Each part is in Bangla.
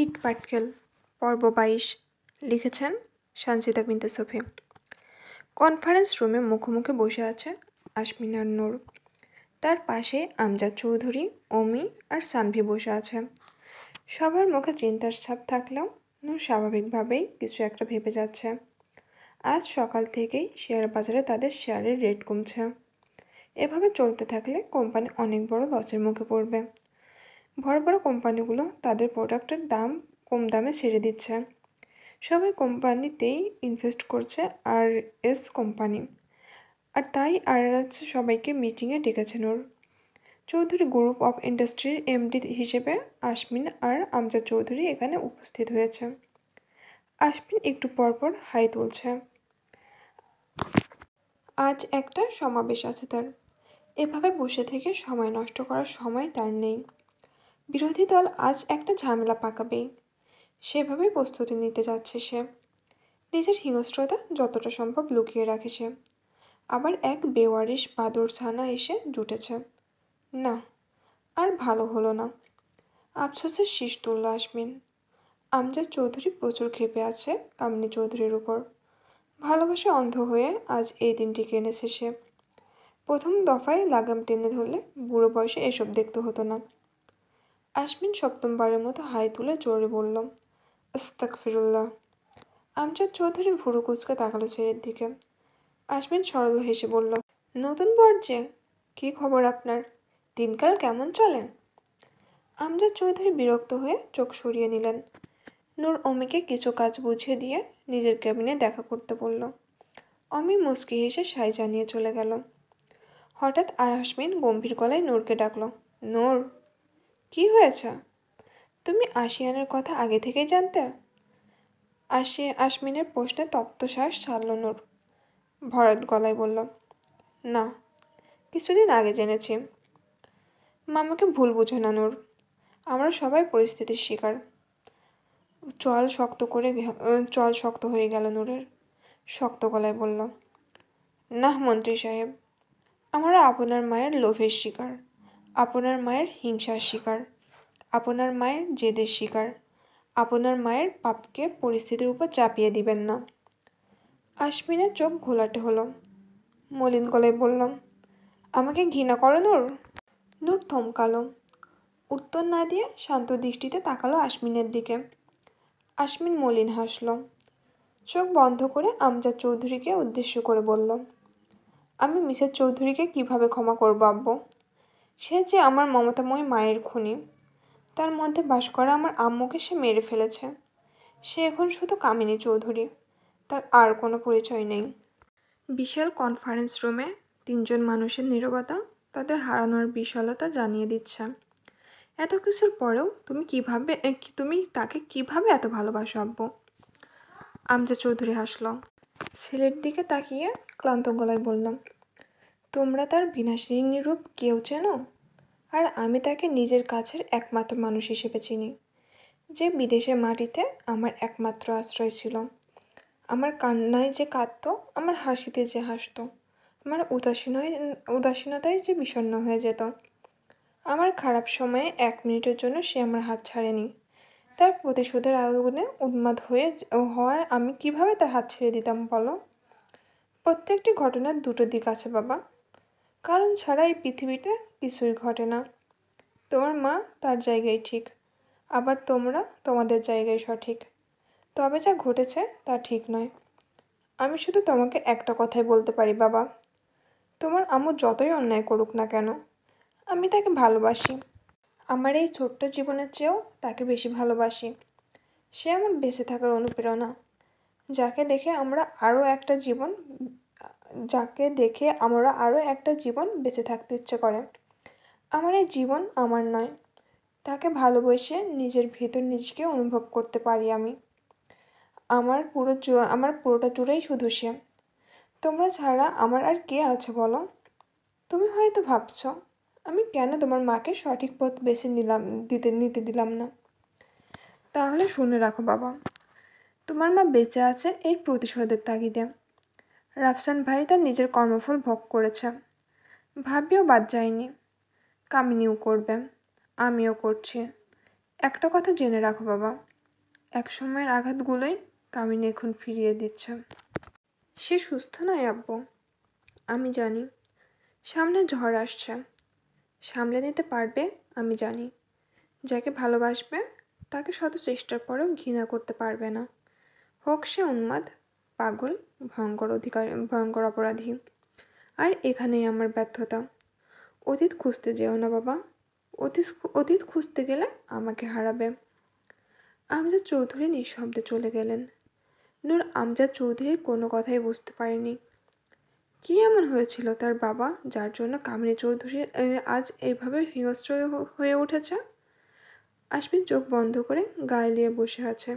ইট পাটকেল পর্ব 22 লিখেছেন সঞ্চিতা বিনতে সোফি। কনফারেন্স রুমে মুখোমুখি বসে আছে আসমিন আর নূর। তার পাশে আমজাদ চৌধুরী, অমি আর সানভি বসে আছে। সবার মুখে চিন্তার ছাপ থাকলেও নূর স্বাভাবিকভাবেই কিছু একটা ভেবে যাচ্ছে। আজ সকাল থেকেই শেয়ার বাজারে তাদের শেয়ারের রেট কমছে। এভাবে চলতে থাকলে কোম্পানি অনেক বড় লসের মুখে পড়বে। বড় বড় কোম্পানিগুলো তাদের প্রোডাক্টের দাম কম দামে ছেড়ে দিচ্ছে। সবাই কোম্পানিতেই ইনভেস্ট করছে আর এস কোম্পানি, আর তাই আর সবাইকে মিটিংয়ে ডেকেছে নূর। চৌধুরী গ্রুপ অফ ইন্ডাস্ট্রির এমডি হিসেবে আসমিন আর আমজাদ চৌধুরী এখানে উপস্থিত হয়েছে। আসমিন একটু পরপর হাই তুলছে। আজ একটা সমাবেশ আছে তার। এভাবে বসে থেকে সময় নষ্ট করার সময় তার নেই। বিরোধী দল আজ একটা ঝামেলা পাকাবেই, সেভাবেই প্রস্তুতি নিতে যাচ্ছে সে। নিজের হিংস্রতা যতটা সম্ভব লুকিয়ে রাখে সে। আবার এক বেওয়ারিশ বাদরছানা এসে জুটেছে। না, আর ভালো হলো না। আফসোসের শীষ তুলল আসমিন। আমজাদ চৌধুরী প্রচুর ক্ষেপে আছে কামিনী চৌধুরীর উপর। ভালোবাসা অন্ধ হয়ে আজ এই দিনটিকে এনেছে সে। প্রথম দফায় লাগাম টেনে ধরলে বুড়ো বয়সে এসব দেখতে হতো না। আসমিন সপ্তমবারের মতো হাই তুলে জোরে বলল, আস্তাগফিরুল্লাহ। আমজাদ চৌধুরী ভুরু কুচকে তাকালো ছেলের দিকে। আসমিন সরল হেসে বলল, নতুন বর যে, কী খবর আপনার? দিনকাল কেমন চলে? আমজাদ চৌধুরী বিরক্ত হয়ে চোখ সরিয়ে নিলেন। নূর অমিকে কিছু কাজ বুঝিয়ে দিয়ে নিজের ক্যাবিনে দেখা করতে বলল। অমি মুচকি হেসে সাই জানিয়ে চলে গেল। হঠাৎ আসমিন গম্ভীর গলায় নূরকে ডাকল, নূর, কি হয়েছে? তুমি আশিয়ানের কথা আগে থেকেই জানতে? আসমিনের প্রশ্নে তপ্তশ্বাস ছাড়ল নূর। ভরাট গলায় বলল, না, কিছুদিন আগে জেনেছি। মামাকে ভুল বুঝো না নূর, আমরা সবাই পরিস্থিতির শিকার। চল শক্ত হয়ে গেল নূরের। শক্ত গলায় বলল, না মন্ত্রী সাহেব, আমরা আপনার মায়ের লোভের শিকার, আপনার মায়ের হিংসার শিকার, আপনার মায়ের জেদের শিকার। আপনার মায়ের পাপকে পরিস্থিতির উপর চাপিয়ে দিবেন না। আসমিনের চোখ ঘোলাটে হলো। মলিন গলায় বললাম, আমাকে ঘৃণা করো নূর? নূর থমকালো। উত্তর না দিয়ে শান্ত দৃষ্টিতে তাকালো আসমিনের দিকে। আসমিন মলিন হাসল। চোখ বন্ধ করে আমজাদ চৌধুরীকে উদ্দেশ্য করে বলল, আমি মিসেস চৌধুরীকে কিভাবে ক্ষমা করব আব্বু? সে যে আমার মমতাময়ী মায়ের খুনি। তার মধ্যে বাস করা আমার আম্মুকে সে মেরে ফেলেছে। সে এখন শুধু কামিনী চৌধুরী, তার আর কোনো পরিচয় নেই। বিশাল কনফারেন্স রুমে তিনজন মানুষের নীরবতা তাদের হারানোর বিশালতা জানিয়ে দিচ্ছে। এত কিছুর পরেও তুমি তাকে কিভাবে এত ভালোবাসো আব্বু? আমজাদ চৌধুরী হাসল। ছেলের দিকে তাকিয়ে ক্লান্ত গলায় বললাম, তোমরা তার বিনাশিনী রূপ কেউ চেনো? আর আমি তাকে নিজের কাছের একমাত্র মানুষ হিসেবে চিনি, যে বিদেশের মাটিতে আমার একমাত্র আশ্রয় ছিল। আমার কান্নায় যে কাঁদত, আমার হাসিতে যে হাসত, আমার উদাসীনতায় যে বিষণ্ণ হয়ে যেত। আমার খারাপ সময়ে 1 মিনিটের জন্য সে আমার হাত ছাড়েনি। তার প্রতিশোধের আগুনে উন্মাদ হওয়ার আমি কিভাবে তার হাত ছেড়ে দিতাম বলো? প্রত্যেকটি ঘটনার দুটো দিক আছে বাবা, কারণ ছাড়া এই পৃথিবীতে কিছুই ঘটে না। তোমার মা তার জায়গায় ঠিক, আবার তোমরা তোমাদের জায়গায় সঠিক। তবে যা ঘটেছে তা ঠিক নয়। আমি শুধু তোমাকে একটা কথাই বলতে পারি বাবা, তোমার আম্মু যতই অন্যায় করুক না কেন, আমি তাকে ভালোবাসি। আমার এই ছোট্ট জীবনের চেয়েও তাকে বেশি ভালোবাসি। সে আমার বেঁচে থাকার অনুপ্রেরণা, যাকে দেখে আমরা আরও একটা জীবন বেঁচে থাকতে ইচ্ছে করে। আমার এই জীবন আমার নয়, তাকে ভালোবেসে নিজের ভেতর নিজেকে অনুভব করতে পারি আমি। আমার পুরোটা জুড়েই শুধু সে। তোমরা ছাড়া আমার আর কে আছে বলো? তুমি হয়তো ভাবছ, আমি কেন তোমার মাকে সঠিক পথ বেছে নিতে দিলাম না। তাহলে শুনে রাখো বাবা, তোমার মা বেঁচে আছে এই প্রতিশোধের তাগিদে। রাফসান ভাই তার নিজের কর্মফল ভোগ করেছে, ভাবিও বাদ যায়নি। কামিনীও করবে, আমিও করছি। একটা কথা জেনে রাখো বাবা, এক সময়ের আঘাতগুলোই কামিনী এখন ফিরিয়ে দিচ্ছে। সে সুস্থ নয় আব্বু, আমি জানি। সামনে ঝড় আসছে, সামলে নিতে পারবে আমি জানি। যাকে ভালোবাসবে তাকে শত চেষ্টার পরেও ঘৃণা করতে পারবে না, হোক সে উন্মাদ, পাগল, ভয়ঙ্কর অপরাধী। আর এখানেই আমার ব্যর্থতা। অতীত খুঁজতে যেও না বাবা, অতীত খুঁজতে গেলে আমাকে হারাবে। আমজাদ চৌধুরী নিঃশব্দে চলে গেলেন। নূর আমজাদ চৌধুরীর কোনো কথাই বুঝতে পারেনি। কী এমন হয়েছিল তার বাবা যার জন্য কামিনী চৌধুরীর আজ এইভাবে হিংস্র হয়ে উঠেছে? আশমিন চোখ বন্ধ করে গায়ে নিয়ে বসে আছে।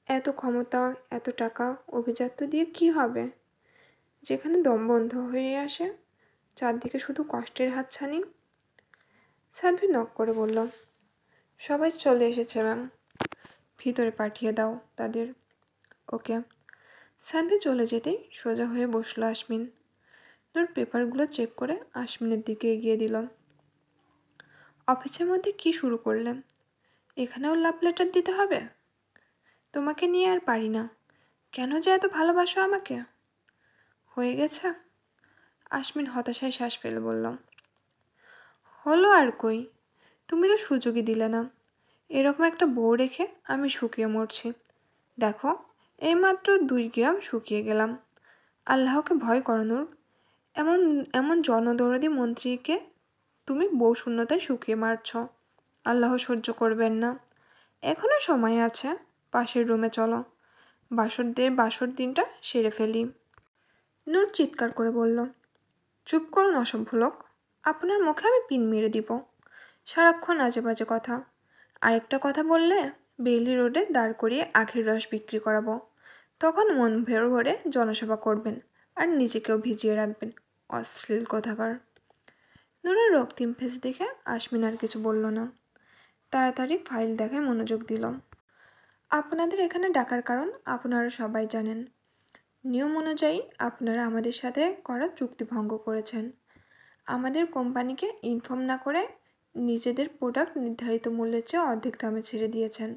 এত ক্ষমতা, এত টাকা, অভিজাত্য দিয়ে কি হবে? যেখানে দম বন্ধ হয়ে আসে, চারদিকে শুধু কষ্টের হাতছানি। সানভি নক করে বলল, সবাই চলে এসেছে ম্যাম, ভিতরে পাঠিয়ে দাও তাদের। ওকে। সানভি চলে যেতেই সোজা হয়ে বসলো আশমিন। নূর পেপারগুলো চেক করে আশমিনের দিকে এগিয়ে দিল। অফিসের মধ্যে কি শুরু করলে? এখানেও লাভ লেটার দিতে হবে? তোমাকে নিয়ে আর পারি না। কেন যে এত ভালোবাসো আমাকে? হয়ে গেছে? আশমিন হতাশায় শ্বাস ফেলে বলল, হলো আর কই, তুমি তো সুযোগই দিলে না। এরকম একটা বউ রেখে আমি শুকিয়ে মরছি। দেখো, এইমাত্র 2 গ্রাম শুকিয়ে গেলাম। আল্লাহকে ভয় করো নূর। এমন এমন জনদরদি মন্ত্রীকে তুমি বউ শূন্যতায় শুকিয়ে মারছ। আল্লাহ সহ্য করবেন না। এখনও সময় আছে, পাশের রুমে চলো, বাসর দিনটা সেরে ফেলি। নূর চিৎকার করে বলল, চুপ করুন অসভ্য লোক, আপনার মুখে আমি পিন মেরে দিব। সারাক্ষণ আজে বাজে কথা। আরেকটা কথা বললে বেইলি রোডে দাঁড় করিয়ে আখের রস বিক্রি করাবো। তখন মন ভরে জনসেবা করবেন আর নিজেকেও ভিজিয়ে রাখবেন, অশ্লীল কোথাকার। নূরের রক্তিম ফেস দেখে আশমিন আর কিছু বলল না। তাড়াতাড়ি ফাইল দেখায় মনোযোগ দিল। আপনাদের এখানে ডাকার কারণ আপনারা সবাই জানেন। নিয়ম অনুযায়ী আপনারা আমাদের সাথে করা চুক্তি ভঙ্গ করেছেন। আমাদের কোম্পানিকে ইনফর্ম না করে নিজেদের প্রোডাক্ট নির্ধারিত মূল্যের চেয়ে অর্ধেক দামে ছেড়ে দিয়েছেন।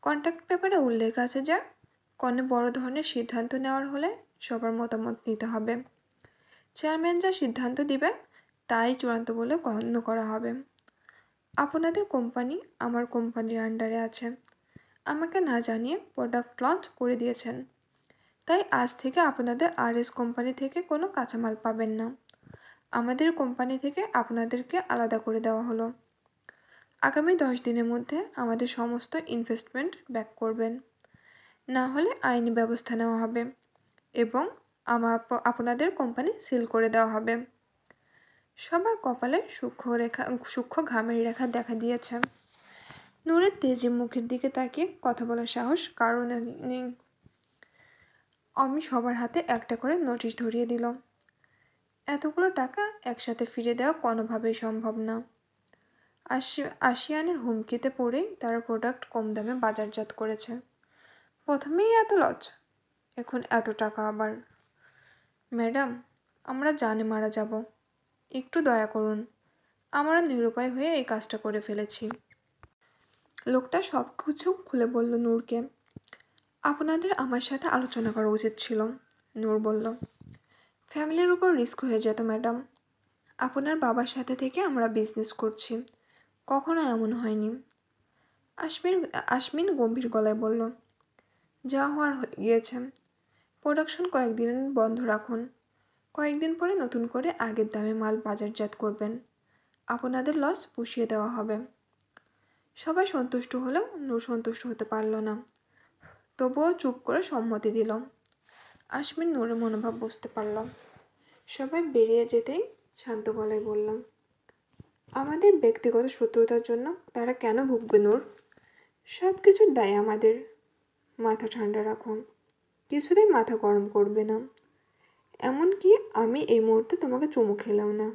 কন্ট্রাক্ট পেপারে উল্লেখ আছে যে কোনো বড় ধরনের সিদ্ধান্ত নেওয়ার হলে সবার মতামত নিতে হবে। চেয়ারম্যান যা সিদ্ধান্ত দিবে তাই চূড়ান্ত বলে গণ্য করা হবে। আপনাদের কোম্পানি আমার কোম্পানির আন্ডারে আছে। আমাকে না জানিয়ে প্রোডাক্ট লঞ্চ করে দিয়েছেন। তাই আজ থেকে আপনাদের আরএস কোম্পানি থেকে কোনো কাঁচামাল পাবেন না। আমাদের কোম্পানি থেকে আপনাদেরকে আলাদা করে দেওয়া হলো। আগামী 10 দিনের মধ্যে আমাদের সমস্ত ইনভেস্টমেন্ট ব্যাক করবেন, না হলে আইনি ব্যবস্থা নেওয়া হবে এবং আপনাদের কোম্পানি সিল করে দেওয়া হবে। সবার কপালে সূক্ষ্ম ঘামের রেখা দেখা দিয়েছে। নূরের তেজি মুখের দিকে তাকিয়ে কথা বলার সাহস কারণ নেই। আমি সবার হাতে একটা করে নোটিশ ধরিয়ে দিল। এতগুলো টাকা একসাথে ফিরে দেওয়া কোনোভাবেই সম্ভব না। আসিয়ানের হুমকিতে পড়েই তারা প্রোডাক্ট কম দামে বাজারজাত করেছে। প্রথমেই এত লস, এখন এত টাকা আবার। ম্যাডাম, আমরা জানে মারা যাব, একটু দয়া করুন। আমরা নিরুপায় হয়ে এই কাজটা করে ফেলেছি। লোকটা সব কিছু খুলে বলল নূরকে। আপনাদের আমার সাথে আলোচনা করা উচিত ছিল, নূর বলল। ফ্যামিলির উপর রিস্ক হয়ে যেত ম্যাডাম। আপনার বাবার সাথে থেকে আমরা বিজনেস করছি, কখনো এমন হয়নি। আশমিন গম্ভীর গলায় বলল, যা হওয়ার হয়ে গিয়েছে। প্রোডাকশন কয়েকদিন বন্ধ রাখুন। কয়েকদিন পরে নতুন করে আগের দামে মাল বাজারজাত করবেন। আপনাদের লস পুষিয়ে দেওয়া হবে। সবাই সন্তুষ্ট হলেও নূর সন্তুষ্ট হতে পারল না। তবুও চুপ করে সম্মতি দিল। আশমিন নূরের মনোভাব বুঝতে পারল। সবাই বেরিয়ে যেতেই শান্ত গলায় বলল, আমাদের ব্যক্তিগত শত্রুতার জন্য তারা কেন ভুগবে নূর? সব কিছুর দায় আমাদের। মাথা ঠান্ডা রাখো, কিছুতেই মাথা গরম করবে না। এমনকি আমি এই মুহূর্তে তোমাকে চুমু খেলাম না।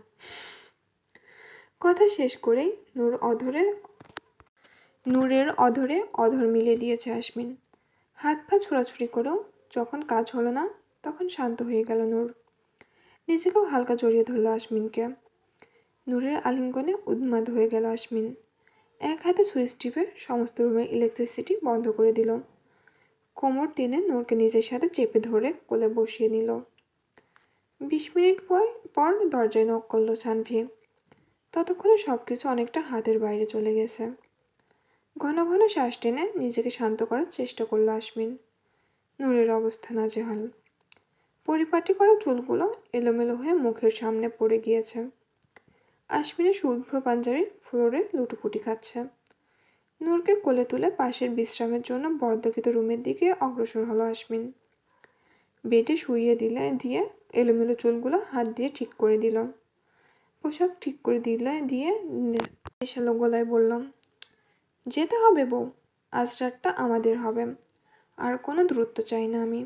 কথা শেষ করেই নূরের অধরে অধর মিলিয়ে দিয়েছে আশমিন। হাত পা ছোড়াছুড়ি করেও যখন কাজ হলো না তখন শান্ত হয়ে গেল নূর। নিজেকেও হালকা জড়িয়ে ধরল আশমিনকে। নূরের আলিঙ্গনে উন্মাদ হয়ে গেল আশমিন। এক হাতে সুইচ টিপে সমস্ত রুমের ইলেকট্রিসিটি বন্ধ করে দিল। কোমর টেনে নূরকে নিজের সাথে চেপে ধরে কোলে বসিয়ে নিল। 20 মিনিট পর দরজায় নক করলো সানভি। ততক্ষণে সবকিছু অনেকটা হাতের বাইরে চলে গেছে। ঘন ঘন শ্বাস টেনে নিজেকে শান্ত করার চেষ্টা করলো আসমিন। নূরের অবস্থা নাজেহাল। পরিপাটি করা চুলগুলো এলোমেলো হয়ে মুখের সামনে পড়ে গিয়েছে। আসমিনের শুভ্র পাঞ্জাবি ফ্লোরে লুটোপুটি খাচ্ছে। নূরকে কোলে তুলে পাশের বিশ্রামের জন্য বর্ধকিত রুমের দিকে অগ্রসর হলো আসমিন। বেডে শুইয়ে দিয়ে এলোমেলো চুলগুলো হাত দিয়ে ঠিক করে দিল। পোশাক ঠিক করে দিয়ে নেশালো গলায় বললাম, যেতে হবে বউ, আজ রাতটা আমাদের হবে, আর কোনো দূরত্ব চাই না আমি।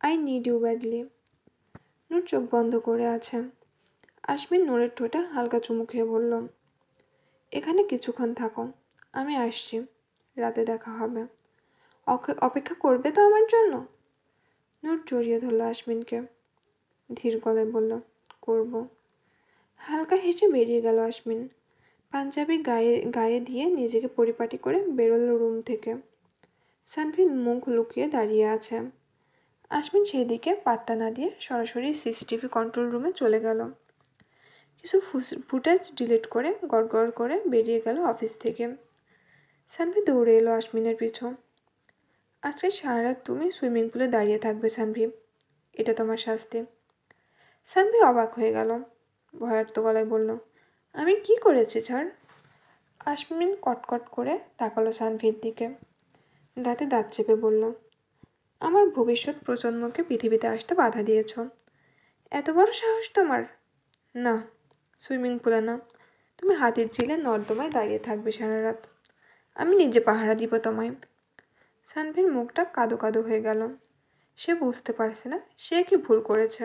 I need you badly. Noor চোখ বন্ধ করে আছে। আসমিন নূরের ঠোঁটে হালকা চুমু খেয়ে বলল, এখানে কিছুক্ষণ থাকো, আমি আসছি, রাতে দেখা হবে। অপেক্ষা করবে তো আমার জন্য? নূর জড়িয়ে ধরল আসমিনকে। ধীর গলায় বলল, করব। হালকা হেসে বেরিয়ে গেল আসমিন। পাঞ্জাবি গায়ে দিয়ে নিজেকে পরিপাটি করে বেরোলো রুম থেকে। সানভি মুখ লুকিয়ে দাঁড়িয়ে আছে। আসমিন সেদিকে পাত্তা না দিয়ে সরাসরি সিসিটিভি কন্ট্রোল রুমে চলে গেল। কিছু ফুটেজ ডিলিট করে গড়গড় করে বেরিয়ে গেল অফিস থেকে। সানভি দৌড়ে এলো আসমিনের পিছু। আজকে সারা রাত তুমি সুইমিং পুলে দাঁড়িয়ে থাকবে সানভি, এটা তোমার শাস্তি। সানভি অবাক হয়ে গেল, ভয়ার্ত গলায় বলল, আমি কি করেছি ছাড়? আসমিন কটকট করে তাকালো সানভির দিকে। দাঁতে দাঁত চেপে বলল, আমার ভবিষ্যৎ প্রজন্মকে পৃথিবীতে আসতে বাধা দিয়েছ, এত বড় সাহস তোমার? না, সুইমিং পুলে না, তুমি হাতির ঝিলে নর্দমায় দাঁড়িয়ে থাকবে সারা রাত, আমি নিজে পাহারা দিব তোমায়। সানভির মুখটা কাদো কাদো হয়ে গেল। সে বুঝতে পারছে না সে কি ভুল করেছে।